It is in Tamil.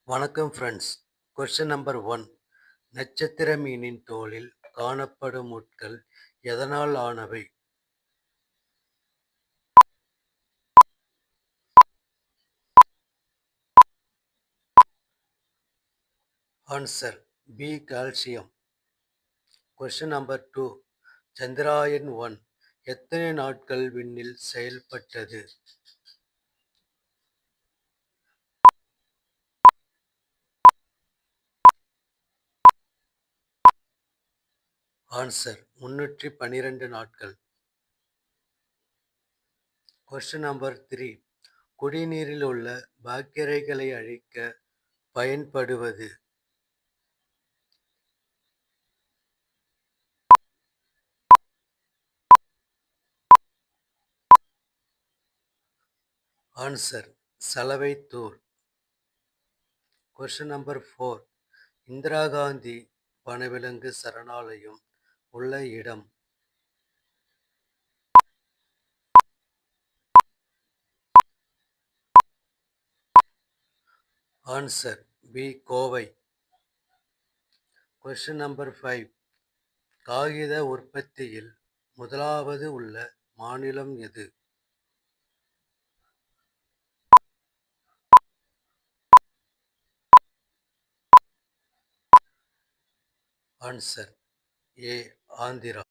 வணக்கம் ஃப்ரெண்ட்ஸ். Question number 1. நட்சத்திர மீனின் தோலில் காணப்படும் முட்கள் எதனால் ஆனவை? Answer B. Calcium. Question number 2. Chandrayaan 1 எத்தனை நாட்கள் விண்ணில் செயல்பட்டது? ஆன்சர் 312 நாட்கள். Question number 3. குடிநீரில் உள்ள பாக்டீரியாக்களை அழிக்க பயன்படுவது? ஆன்சர் சலவைத்தூள். Question number 4. இந்திரா காந்தி வனவிலங்கு சரணாலயம் உள்ள இடம்? Answer B. Kovai. Question number 5. காகித உற்பத்தியில் முதலாவது உள்ள மாநிலம் எது? Answer A. ஆந்திரா.